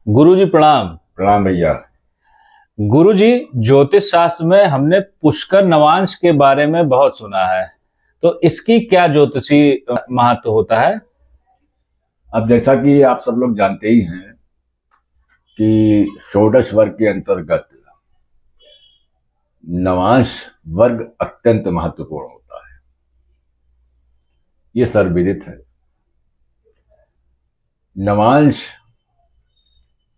गुरुजी प्रणाम। प्रणाम भैया। गुरुजी, ज्योतिष शास्त्र में हमने पुष्कर नवांश के बारे में बहुत सुना है, तो इसकी क्या ज्योतिषी महत्व होता है? अब जैसा कि आप सब लोग जानते ही हैं कि षोडश वर्ग के अंतर्गत नवांश वर्ग अत्यंत महत्वपूर्ण होता है। ये सर्वविदित है। नवांश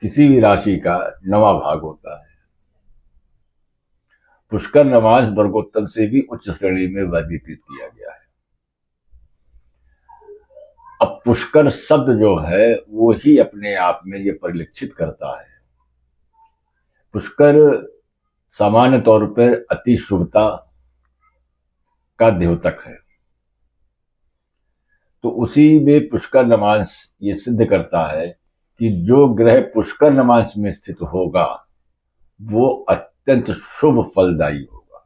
किसी भी राशि का नवा भाग होता है। पुष्कर नवांश वर्गोत्तम से भी उच्च श्रेणी में वर्गीकृत किया गया है। अब पुष्कर शब्द जो है वो ही अपने आप में ये परिलक्षित करता है। पुष्कर सामान्य तौर पर अति शुभता का द्योतक है, तो उसी में पुष्कर नवांश ये सिद्ध करता है कि जो ग्रह पुष्कर नवांश में स्थित होगा वो अत्यंत शुभ फलदायी होगा।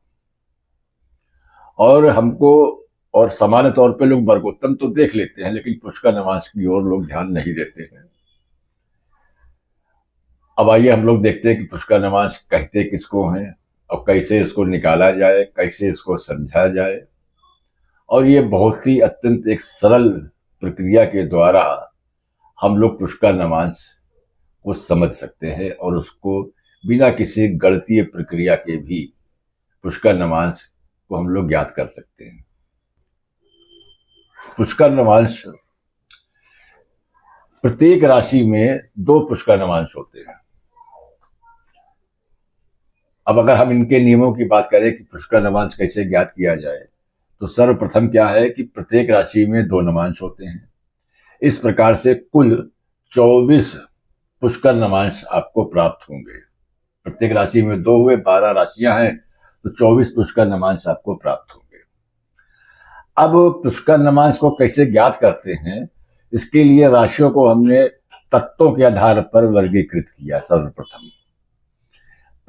और सामान्य तौर पे लोग वर्गोत्तम तो देख लेते हैं, लेकिन पुष्कर नवांश की ओर लोग ध्यान नहीं देते हैं। अब आइए हम लोग देखते हैं कि पुष्कर नवांश कहते किसको हैं और कैसे इसको निकाला जाए, कैसे इसको समझा जाए। और ये बहुत ही अत्यंत एक सरल प्रक्रिया के द्वारा हम लोग पुष्कर नवांश को समझ सकते हैं और उसको बिना किसी गणितीय प्रक्रिया के भी पुष्कर नवांश को हम लोग ज्ञात कर सकते हैं। पुष्कर नवांश, प्रत्येक राशि में 2 पुष्कर नवांश होते हैं। अब अगर हम इनके नियमों की बात करें कि पुष्कर नवांश कैसे ज्ञात किया जाए, तो सर्वप्रथम क्या है कि प्रत्येक राशि में 2 नवांश होते हैं। इस प्रकार से कुल 24 पुष्कर नवांश आपको प्राप्त होंगे। प्रत्येक राशि में 2 हुए, 12 राशियां हैं, तो 24 पुष्कर नवांश आपको प्राप्त होंगे। अब पुष्कर नवांश को कैसे ज्ञात करते हैं, इसके लिए राशियों को हमने तत्वों के आधार पर वर्गीकृत किया। सर्वप्रथम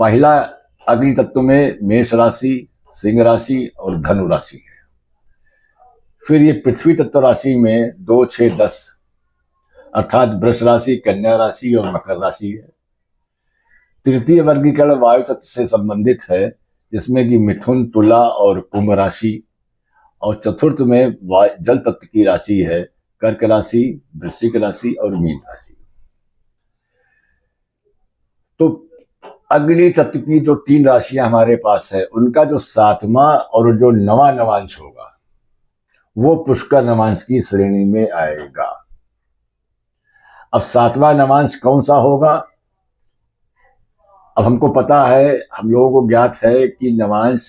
पहला अग्नि तत्व में मेष राशि, सिंह राशि और धनु राशि है। फिर ये पृथ्वी तत्व राशि में 2, 6, 10 अर्थात वृष राशि, कन्या राशि और मकर राशि है। तृतीय वर्गीकरण वायु तत्व से संबंधित है, जिसमें कि मिथुन, तुला और कुंभ राशि। और चतुर्थ में जल तत्व की राशि है, कर्क राशि, वृश्चिक राशि और मीन राशि। तो अग्नि तत्व की जो 3 राशियां हमारे पास है, उनका जो 7वां और जो नवा नवांश होगा वो पुष्कर नवांश की श्रेणी में आएगा। अब 7वां नवांश कौन सा होगा? अब हमको पता है, हम लोगों को ज्ञात है कि नवांश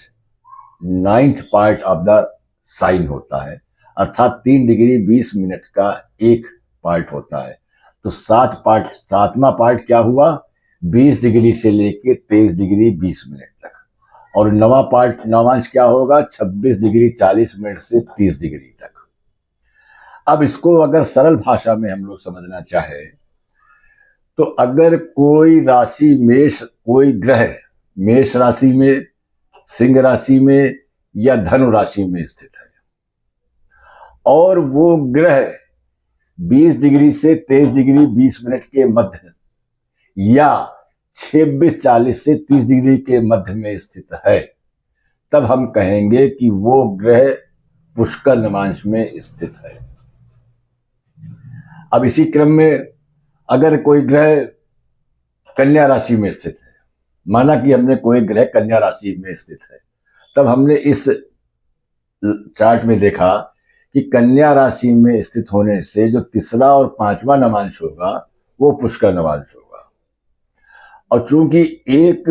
9th part of the sign होता है, अर्थात 3 डिग्री 20 मिनट का एक पार्ट होता है। तो 7वां पार्ट क्या हुआ? 20 डिग्री से लेके 23 डिग्री 20 मिनट तक। और नवांश क्या होगा? 26 डिग्री 40 मिनट से 30 डिग्री तक। अब इसको अगर सरल भाषा में हम लोग समझना चाहे, तो अगर कोई ग्रह मेष राशि में, सिंह राशि में या धनु राशि में स्थित है और वो ग्रह 20 डिग्री से 23 डिग्री 20 मिनट के मध्य या 26-40 से 30 डिग्री के मध्य में स्थित है, तब हम कहेंगे कि वो ग्रह पुष्कर नवांश में स्थित है। अब इसी क्रम में अगर कोई ग्रह कन्या राशि में स्थित है, माना कि हमने कोई ग्रह कन्या राशि में स्थित है, तब हमने इस चार्ट में देखा कि कन्या राशि में स्थित होने से जो 3रा और 5वां नवांश होगा वो पुष्कर नवांश होगा। और चूंकि एक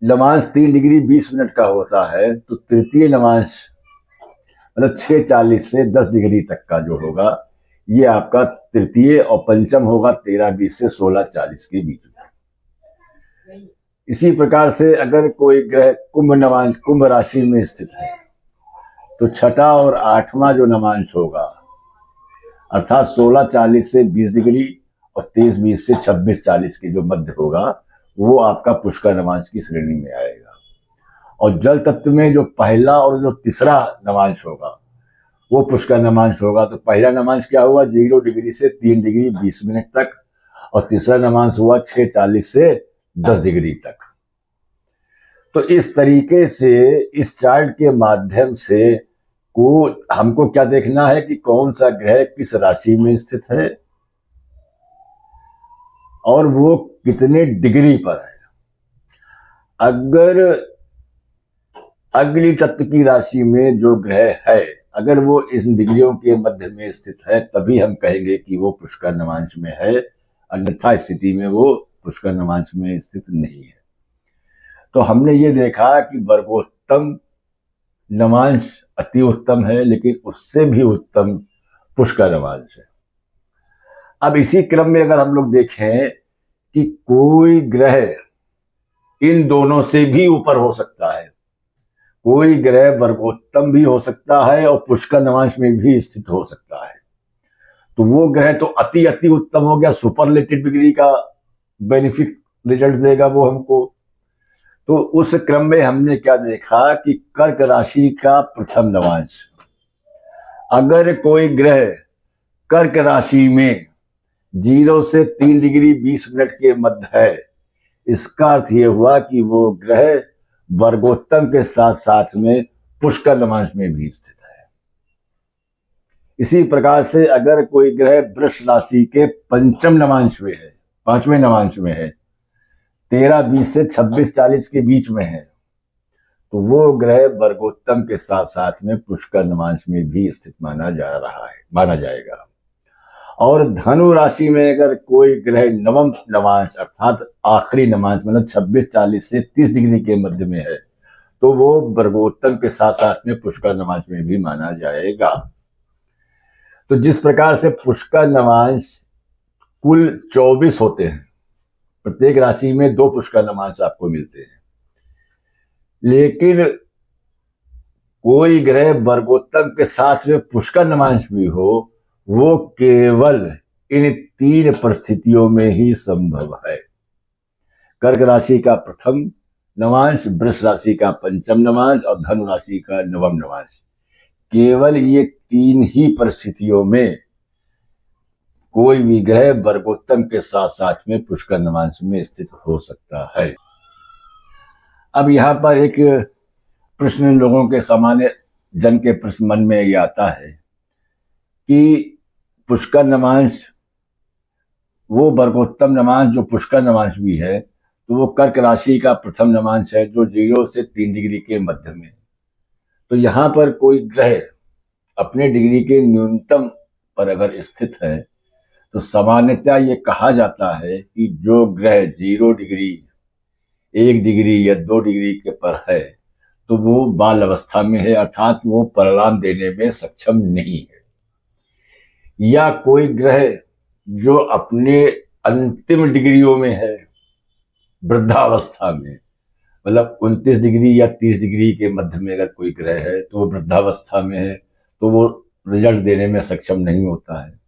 नवांश 3 डिग्री 20 मिनट का होता है, तो तृतीय नवांश मतलब 6:40 से 10 डिग्री तक का जो होगा ये आपका तृतीय, और पंचम होगा 13:20 से 16:40 के बीच में। इसी प्रकार से अगर कोई ग्रह कुंभ राशि में स्थित है, तो 6ठा और 8वां जो नवांश होगा अर्थात 16:40 से 20 डिग्री और 23:20 से 26:40 के जो मध्य होगा वो आपका पुष्कर नवांश की श्रेणी में आएगा। और जल तत्व में जो पहला और जो 3रा नवांश होगा वो पुष्कर नवांश होगा। तो पहला नवांश क्या हुआ? 0 डिग्री से 3 डिग्री 20 मिनट तक, और तीसरा नवांश हुआ 6:40 से 10 डिग्री तक। तो इस तरीके से इस चार्ट के माध्यम से हमको क्या देखना है कि कौन सा ग्रह किस राशि में स्थित है और वो कितने डिग्री पर है। अगर अग्नि तत्व की राशि में जो ग्रह है, अगर वो इस डिग्रियों के मध्य में स्थित है, तभी हम कहेंगे कि वो पुष्कर नवांश में है, अन्यथा स्थिति में वो पुष्कर नवांश में स्थित नहीं है। तो हमने ये देखा कि वर्गोत्तम नवांश अति उत्तम है, लेकिन उससे भी उत्तम पुष्कर नवांश है। अब इसी क्रम में अगर हम लोग देखें कि कोई ग्रह इन दोनों से भी ऊपर हो सकता है, कोई ग्रह वर्गोत्तम भी हो सकता है और पुष्कर नवांश में भी स्थित हो सकता है, तो वो ग्रह तो अति अति उत्तम हो गया, सुपरलेटिव डिग्री का बेनिफिट रिजल्ट देगा वो हमको। तो उस क्रम में हमने क्या देखा कि कर्क राशि का प्रथम नवांश, अगर कोई ग्रह कर्क राशि में 0 से 3 डिग्री 20 मिनट के मध्य है, इसका अर्थ ये हुआ कि वो ग्रह वर्गोत्तम के साथ साथ में पुष्कर नवांश में भी स्थित है। इसी प्रकार से अगर कोई ग्रह वृष राशि के पंचम नवांश में है, 5वें नवांश में है, 13:20 से 26:40 के बीच में है, तो वो ग्रह वर्गोत्तम के साथ साथ में पुष्कर नवांश में भी स्थित माना जाएगा। और धनु राशि में अगर कोई ग्रह नवम नवांश अर्थात आखिरी नवांश मतलब 26:40 से 30 डिग्री के मध्य में है, तो वो वर्गोत्तम के साथ साथ में पुष्कर नवांश में भी माना जाएगा। तो जिस प्रकार से पुष्कर नवांश कुल 24 होते हैं, प्रत्येक राशि में 2 पुष्कर नवांश आपको मिलते हैं, लेकिन कोई ग्रह वर्गोत्तम के साथ में पुष्कर नवांश भी हो, वो केवल इन 3 परिस्थितियों में ही संभव है। कर्क राशि का प्रथम नवांश, वृष राशि का पंचम नवांश और धनु राशि का नवम नवांश, केवल ये 3 ही परिस्थितियों में कोई भी ग्रह वर्गोत्तम के साथ साथ में पुष्कर नवांश में स्थित हो सकता है। अब यहाँ पर एक प्रश्न लोगों के सामान्य जन के प्रश्न मन में ये आता है कि पुष्कर नवांश, वो वर्गोत्तम नवांश जो पुष्कर नवांश भी है, तो वो कर्क राशि का प्रथम नवांश है जो 0 से 3 डिग्री के मध्य में। तो यहाँ पर कोई ग्रह अपने डिग्री के न्यूनतम पर अगर स्थित है, तो सामान्यतः ये कहा जाता है कि जो ग्रह 0 डिग्री, 1 डिग्री या 2 डिग्री के पर है, तो वो बाल अवस्था में है, अर्थात वो परिणाम देने में सक्षम नहीं है। या कोई ग्रह जो अपने अंतिम डिग्रियों में है, वृद्धावस्था में, मतलब 29 डिग्री या 30 डिग्री के मध्य में अगर कोई ग्रह है, तो वो वृद्धावस्था में है, तो वो रिजल्ट देने में सक्षम नहीं होता है।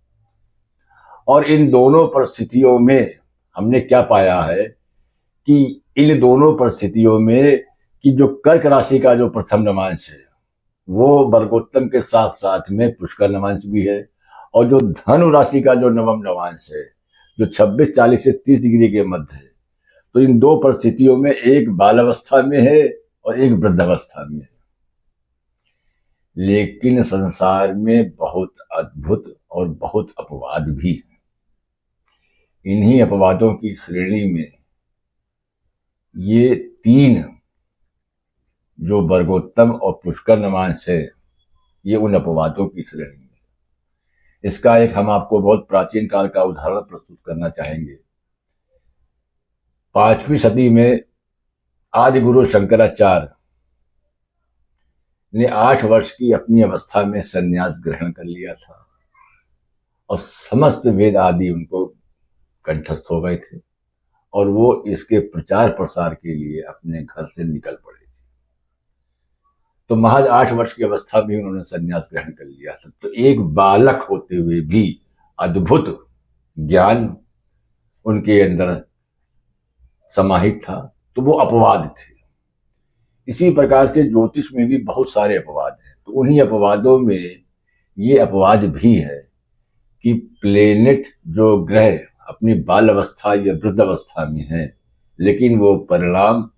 और इन दोनों परिस्थितियों में हमने क्या पाया है कि इन दोनों परिस्थितियों में कि जो कर्क राशि का जो प्रथम नवांश है, वो वर्गोत्तम के साथ साथ में पुष्कर नवांश भी है, और जो धनु राशि का जो नवम नवांश है, जो 26:40 से 30 डिग्री के मध्य है, तो इन 2 परिस्थितियों में एक बालावस्था में है और एक वृद्धावस्था में है। लेकिन संसार में बहुत अद्भुत और बहुत अपवाद भी हैं। इन्हीं अपवादों की श्रेणी में ये 3 जो वर्गोत्तम और पुष्कर नवांश है, ये उन अपवादों की श्रेणी में। इसका एक हम आपको बहुत प्राचीन काल का उदाहरण प्रस्तुत करना चाहेंगे। 5वीं सदी में आदि गुरु शंकराचार्य ने 8 वर्ष की अपनी अवस्था में संन्यास ग्रहण कर लिया था और समस्त वेद आदि उनको कंठस्थ हो गए थे, और वो इसके प्रचार प्रसार के लिए अपने घर से निकल पड़े थे। तो महज 8 वर्ष की अवस्था में उन्होंने संन्यास ग्रहण कर लिया था। तो एक बालक होते हुए भी अद्भुत ज्ञान उनके अंदर समाहित था, तो वो अपवाद थे। इसी प्रकार से ज्योतिष में भी बहुत सारे अपवाद हैं। तो उन्हीं अपवादों में ये अपवाद भी है कि प्लेनेट जो ग्रह अपनी बाल अवस्था या वृद्ध अवस्था में है, लेकिन वो परिणाम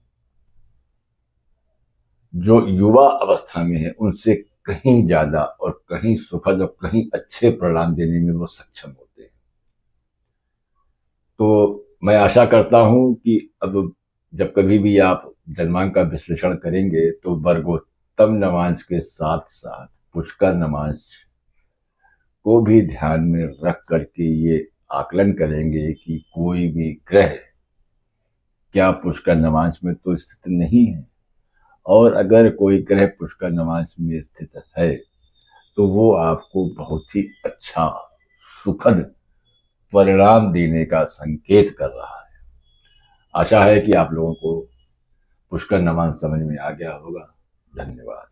जो युवा अवस्था में है उनसे कहीं ज्यादा और कहीं सुखद और कहीं अच्छे परिणाम देने में वो सक्षम होते हैं। तो मैं आशा करता हूं कि अब जब कभी भी आप जन्मांक का विश्लेषण करेंगे तो वर्गोत्तम नवांश के साथ साथ पुष्कर नवांश को भी ध्यान में रख करके ये आकलन करेंगे कि कोई भी ग्रह क्या पुष्कर नवांश में तो स्थित नहीं है, और अगर कोई ग्रह पुष्कर नवांश में स्थित है तो वो आपको बहुत ही अच्छा सुखद परिणाम देने का संकेत कर रहा है। आशा है कि आप लोगों को पुष्कर नवांश समझ में आ गया होगा। धन्यवाद।